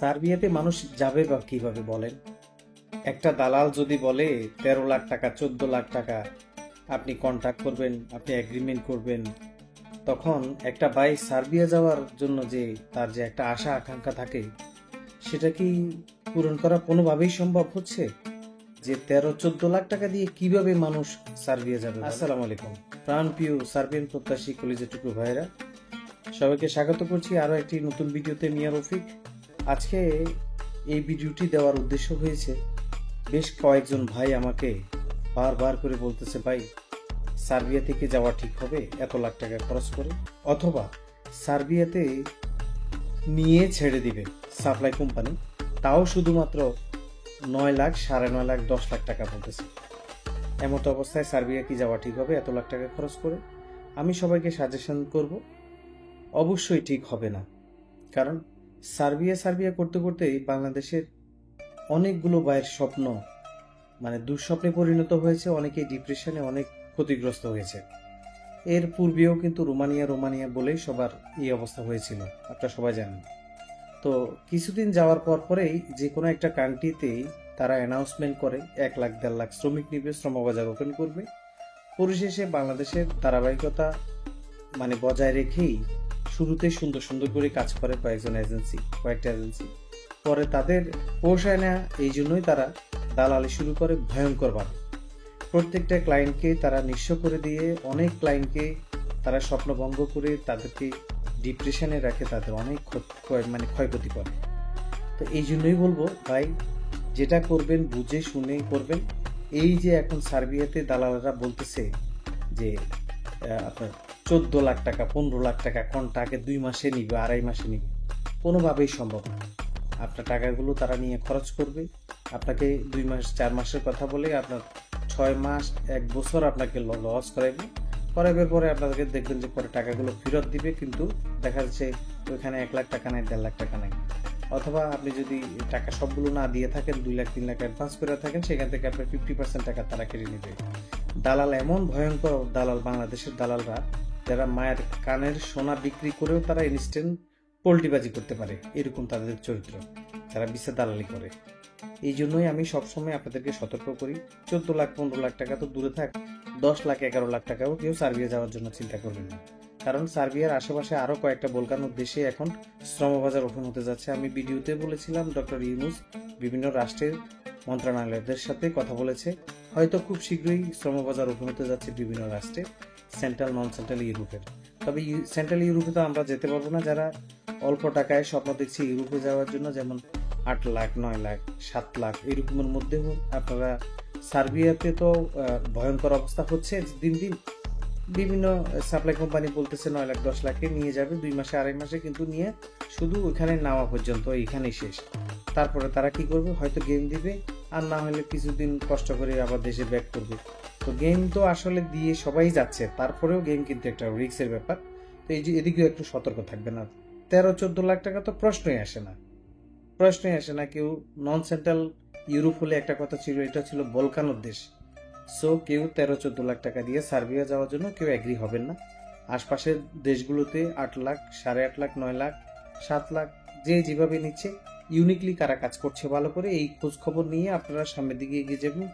সার্বিয়াতে মানুষ যাবে বা কিভাবে বলেন? একটা দালাল যদি বলে 13 লাখ টাকা 14 লাখ টাকা আপনি কন্ট্রাক্ট করবেন, আপনি এগ্রিমেন্ট করবেন, তখন একটা ভাই সার্বিয়া যাওয়ার জন্য যে তার যে একটা আশা আকাঙ্ক্ষা থাকে সেটা কি পূরণ করা কোনোভাবেই সম্ভব হচ্ছে? যে 13-14 লাখ টাকা দিয়ে কিভাবে মানুষ সার্বিয়া যাবে? আসসালামু আলাইকুম প্রাণ প্রিয় সার্বিয়ান প্রত্যাশী কলিজা টুকরো ভাইরা, সবাইকে স্বাগত করছি আরো একটি নতুন ভিডিওতে। মিয়া রফিক। আজকে এই ভিডিওটি দেওয়ার উদ্দেশ্য হয়েছে, বেশ কয়েকজন ভাই আমাকে বারবার করে বলতেছে, ভাই সার্বিয়া থেকে যাওয়া ঠিক হবে এত লাখ টাকা খরচ করে, অথবা সার্বিয়াতে নিয়ে ছেড়ে দিবে সাপ্লাই কোম্পানি, তাও শুধুমাত্র 9 লাখ, 9.5 লাখ, 10 লাখ টাকা বলতেছে। এমত অবস্থায় সার্বিয়া কি যাওয়া ঠিক হবে এত লাখ টাকা খরচ করে? আমি সবাইকে সাজেশন করব, অবশ্যই ঠিক হবে না। কারণ সার্বিয়া করতে করতেই বাংলাদেশের অনেকগুলো ভাইয়ের স্বপ্ন দুঃস্বপ্নে পরিণত হয়েছে, অনেকেই ডিপ্রেশনে অনেক ক্ষতিগ্রস্ত হয়েছে। এর পূর্বেও কিন্তু রোমানিয়া বলেই সবার এই অবস্থা হয়েছিল, আপনারা সবাই জানেন। তো কিছুদিন যাওয়ার পরেই যে কোনো একটা কান্ট্রিতেই তারা অ্যানাউন্সমেন্ট করে 1 লাখ 1.5 লাখ শ্রমিক নিবে, শ্রমবাজার ওপেন করবে। পরিশেষে বাংলাদেশের ধারাবাহিকতা বজায় রেখেই শুরুতে সুন্দর সুন্দর করে কাজ করে কয়েকটা এজেন্সি, পরে তাদের পোষায় না, এই জন্যই তারা দালালি শুরু করে ভয়ঙ্করভাবে। প্রত্যেকটা ক্লায়েন্টকে তারা নিঃস্ব করে দিয়ে, অনেক ক্লায়েন্টকে তারা স্বপ্নভঙ্গ করে তাদেরকে ডিপ্রেশনে রাখে, তাদের অনেক ক্ষয়ক্ষতি করে। তো এই জন্যই বলবো, ভাই যেটা করবেন বুঝে শুনে করবেন। এই যে এখন সার্বিয়াতে দালালরা বলতেছে যে আপনার 14 লাখ টাকা 15 লাখ টাকা কন্ট্রাক্টে 2 মাসে নিবে, 2.5 মাসে নিবে, কোনোভাবেই সম্ভব না। আপনার টাকাগুলো তারা নিয়ে খরচ করবে, আপনাকে 2 মাস 4 মাসের কথা বলে আপনার 6 মাস 1 বছর আপনাকে লস করাইবার পরে আপনাদেরকে দেখবেন যে পরে টাকাগুলো ফেরত দিবে, কিন্তু দেখা যাচ্ছে ওইখানে 1 লাখ টাকা নাই, 1.5 লাখ টাকা নাই। অথবা আপনি যদি টাকা সবগুলো না দিয়ে থাকেন, 2 লাখ 3 লাখ অ্যাডভান্স করে থাকেন, সেখান থেকে আপনার 50% টাকা তারা কেটে নেবে। দালাল এমন ভয়ঙ্কর দালাল, বাংলাদেশের দালালরা, যারা মায়ের কানের সোনা বিক্রি করেও তারা ইনস্ট্যান্ট পোল্টিবাজি করতে পারে, এরকম তাদের চরিত্র, যারা বিচার দালালি করে। এই জন্যই আমি সবসময় আপনাদেরকে সতর্ক করি, 14 লাখ 15 লাখ টাকা তো দূরে থাক, 10 লাখ 11 লাখ টাকাও কেউ সার্বিয়া যাওয়ার জন্য চিন্তা করবেন না। কারণ সার্বিয়ার আশেপাশে আরো কয়েকটা বলকানোর দেশে এখন শ্রমবাজার ওপেন হতে যাচ্ছে। আমি ভিডিওতে বলেছিলাম, ডক্টর ইউনুস বিভিন্ন রাষ্ট্রের মন্ত্রণালয়দের সাথে কথা বলেছে, হয়তো খুব শীঘ্রই শ্রমবাজার ওপেন হতে যাচ্ছে বিভিন্ন রাষ্ট্রে, সেন্ট্রাল নন সেন্ট্রাল ইউরোপের। তবে সেন্ট্রাল ইউরোপে তো আমরা যেতে পারবো না, যারা অল্প টাকায় স্বপ্ন দেখছি ইউরোপে যাওয়ার জন্য, যেমন 8 লাখ 9 লাখ 7 লাখ এরকমের মধ্যে আপনারা সার্বিয়াতে তো ভয়ঙ্কর অবস্থা হচ্ছে দিন দিন। বিভিন্ন সাপ্লাই কোম্পানি বলতেছে 9 লাখ 10 লাখে নিয়ে যাবে 2 মাসে 2.5 মাসে, কিন্তু নিয়ে শুধু ওইখানে নামা পর্যন্ত এইখানেই শেষ। তারপরে তারা কি করবে, হয়তো গেম দিবে, আর না হলে কিছুদিন কষ্ট করে আবার দেশে ব্যাক করবে। তো গেম তো আসলে দিয়ে সবাই যাচ্ছে, তারপরেও গেম কিন্তু একটা রিস্কের ব্যাপার। তো এই যে এদিকেও একটু সতর্ক থাকবে না। 13-14 লাখ টাকা তো প্রশ্নই আসে না। কেউ নন সেন্ট্রাল ইউরোপ হলে একটা কথা ছিল, এটা ছিল বলকানোর দেশ। সো কেউ 13-14 লাখ টাকা দিয়ে সার্বিয়া যাওয়ার জন্য কেউ এগ্রি হবেন না। আশপাশের দেশগুলোতে 8 লাখ 8.5 লাখ 9 লাখ 7 লাখ যে যেভাবে নিচ্ছে, ইউনিকলি কারা কাজ করছে ভালো করে এই খোঁজ খবর নিয়ে আপনারা সামনের দিকে এগিয়ে যাবেন।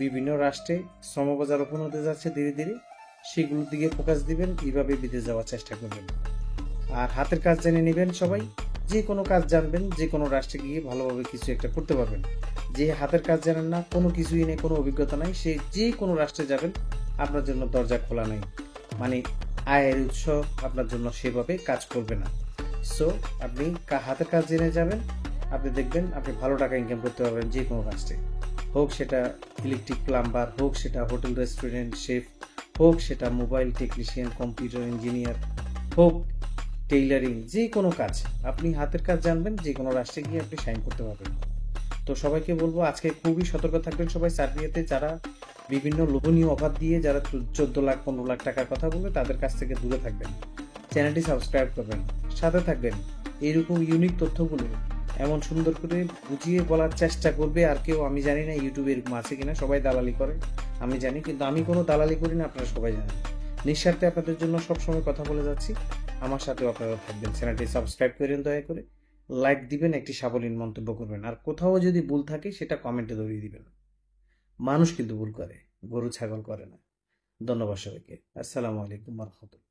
বিভিন্ন রাষ্ট্রে শ্রমবাজার ওপেন হতে যাচ্ছে ধীরে ধীরে, সেগুলোর দিকে ফোকাস দিবেন, এইভাবে বিদেশ যাওয়ার চেষ্টা করবেন। আর হাতের কাজ জেনে নেবেন সবাই, যে কোনো কাজ জানবেন, যে কোনো রাষ্ট্রে গিয়ে ভালোভাবে কিছু একটা করতে পারবেন। যে হাতের কাজ জানেন না, কোনো কিছুই নেই, কোনো অভিজ্ঞতা নাই, সে যে কোনো রাষ্ট্রে যাবেন, আপনার জন্য দরজা খোলা নেই, আয়ের উৎস আপনার জন্য সেভাবে কাজ করবে না। সো আপনি হাতের কাজ জেনে যাবেন, আপনি দেখবেন আপনি ভালো টাকা ইনকাম করতে পারবেন যে কোনো রাষ্ট্রে, হোক সেটা ইলেকট্রিক প্লাম্বার, হোক সেটা হোটেল রেস্টুরেন্ট শেফ, হোক সেটা মোবাইল টেকনিশিয়ান, কম্পিউটার ইঞ্জিনিয়ার, হোক টেইলারিং, যে কোনো কাজ আপনি হাতের কাজ জানবেন, যে কোনো রাষ্ট্রে গিয়ে আপনি সাইন করতে পারবেন। তো সবাইকে বলবো আজকে খুবই সতর্ক থাকবেন সবাই। সার্বিয়াতে যারা বিভিন্ন লোভনীয় অফার দিয়ে যারা 14 লাখ 15 লাখ টাকার কথা বলবে, তাদের কাছ থেকে দূরে থাকবেন। চ্যানেলটি সাবস্ক্রাইব করবেন, সাথে থাকবেন। এইরকম ইউনিক তথ্যগুলো এমন সুন্দর করে বুঝিয়ে বলার চেষ্টা করবে আর কেউ। আমি জানি না ইউটিউবে এরকম আছে কিনা, সবাই দালালি করে আমি জানি, কিন্তু আমি কোনো দালালি করি না, আপনারা সবাই জানেন। নিঃস্বার্থে আপনাদের জন্য সবসময় কথা বলে যাচ্ছি, আমার সাথেও আপনারা থাকবেন। চ্যানেলটি সাবস্ক্রাইব করেন দয়া করে, লাইক দিবেন, একটি সাবলীল মন্তব্য করবেন। আর কোথাও যদি ভুল থাকে সেটা কমেন্টে ধরিয়ে দিবেন। মানুষ কিন্তু ভুল করে, গরু ছাগল করে না। ধন্যবাদ সবাইকে। আসসালামু আলাইকুম রহমতুল্লাহ।